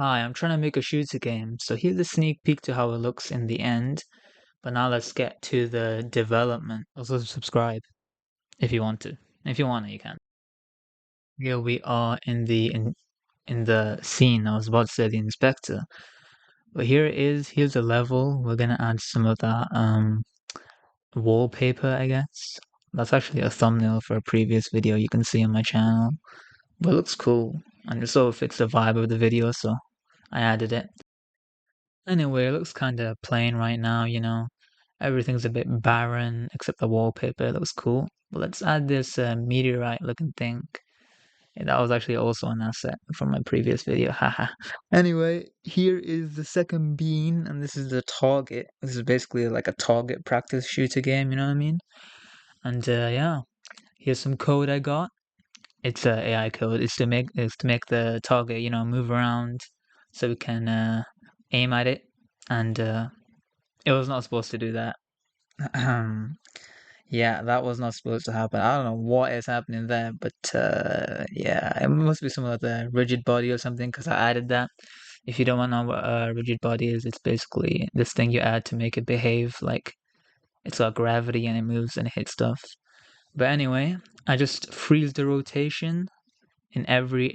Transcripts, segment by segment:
Hi, I'm trying to make a shooter game, so here's a sneak peek to how it looks in the end. But now let's get to the development. Also subscribe if you want to. If you want to, you can. Here we are in the scene. I was about to say the inspector, but here it is. Here's the level. We're gonna add some of that wallpaper, I guess. That's actually a thumbnail for a previous video you can see on my channel. But it looks cool, and it sort of fits the vibe of the video, so I added it. Anyway, it looks kind of plain right now. Everything's a bit barren except the wallpaper. It looks cool. But let's add this meteorite looking thing. Yeah, that was actually also an asset from my previous video. Haha. Anyway, here is the second bean, and this is the target. This is basically like a target practice shooter game, you know what I mean? And yeah, here's some code I got. It's AI code. It's to make the target, move around so we can aim at it. And it was not supposed to do that. Yeah, that was not supposed to happen. I don't know what is happening there, but yeah, it must be some of the rigid body or something because I added that. If you don't want to know what a rigid body is, it's basically this thing you add to make it behave like it's got gravity and it moves and it hits stuff. But anyway, I just freeze the rotation in every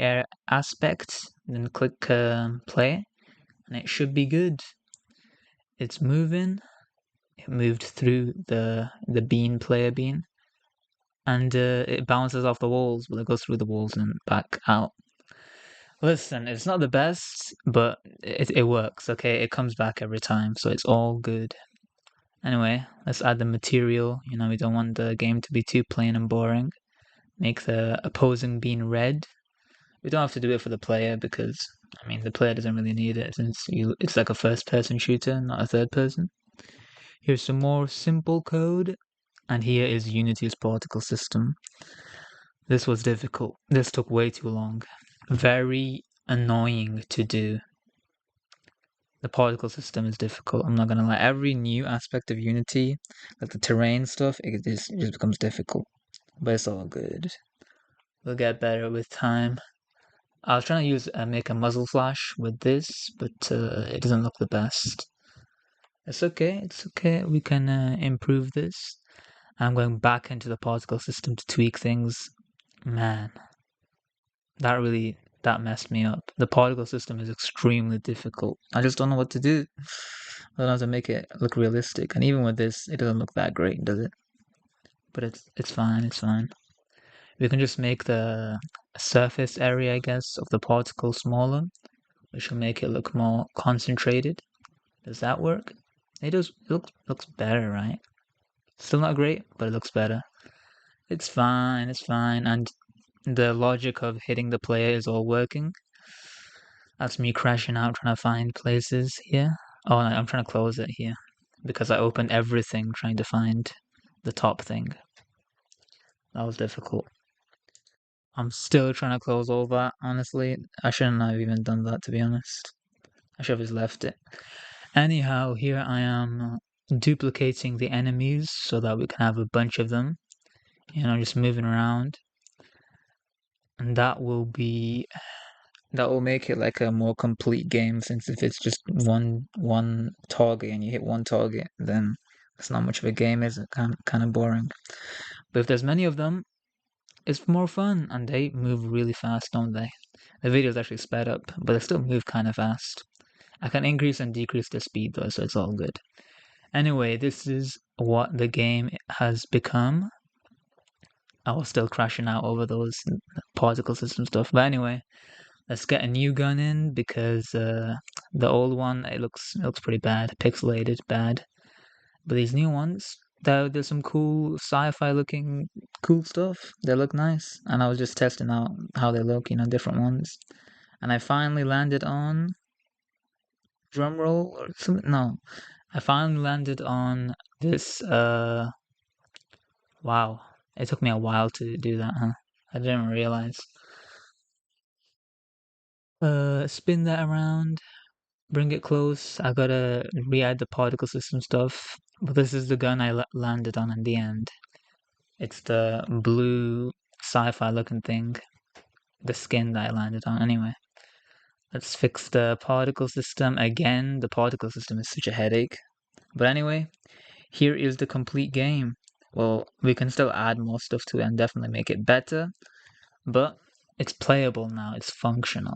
aspect, then click play, and it should be good. It's moving. It moved through the player bean, and it bounces off the walls, but it goes through the walls and back out. Listen, it's not the best, but it works. Okay, it comes back every time, so it's all good. Anyway, let's add the material. We don't want the game to be too plain and boring. Make the opposing bean red. We don't have to do it for the player because I mean the player doesn't really need it since it's like a first-person shooter, not a third person. Here's some more simple code, and here is Unity's particle system. This was difficult. This took way too long. Very annoying to do. The particle system is difficult. I'm not gonna lie. Every new aspect of Unity, like the terrain stuff, it just becomes difficult. But it's all good. We'll get better with time. I was trying to make a muzzle flash with this, but it doesn't look the best. It's okay. It's okay. We can improve this. I'm going back into the particle system to tweak things. Man, that messed me up. The particle system is extremely difficult. I just don't know what to do. I don't know how to make it look realistic. And even with this, it doesn't look that great, does it? But it's fine. It's fine. We can just make the surface area, I guess, of the particle smaller, which will make it look more concentrated. Does that work? It does. It looks better, right? Still not great, but it looks better. It's fine. It's fine. And the logic of hitting the player is all working. That's me crashing out trying to find places here. Oh, no, I'm trying to close it here because I opened everything trying to find the top thing. That was difficult. I'm still trying to close all that, honestly. I shouldn't have even done that, to be honest. I should have just left it. Anyhow, here I am duplicating the enemies so that we can have a bunch of them. Just moving around. And that will make it like a more complete game, since if it's just one target and you hit one target, then it's not much of a game, is it? Kind of boring. But if there's many of them, it's more fun, and they move really fast, don't they? The video's actually sped up, but they still move kind of fast. I can increase and decrease the speed though, so it's all good. Anyway, this is what the game has become. I was still crashing out over those particle system stuff, but anyway, let's get a new gun in because the old one it looks pretty bad, pixelated, bad. But these new ones, there's some cool sci-fi looking cool stuff. They look nice, and I was just testing out how they look, different ones. And I finally landed on drum roll or something. No, I finally landed on this. Wow, it took me a while to do that, huh? I didn't realize. Spin that around, bring it close. I gotta re-add the particle system stuff. But this is the gun I landed on in the end. It's the blue sci-fi looking thing. The skin that I landed on. Anyway, Let's fix the particle system again. The particle system is such a headache. But anyway, here is the complete game. Well, we can still add more stuff to it and definitely make it better, but it's playable now, it's functional.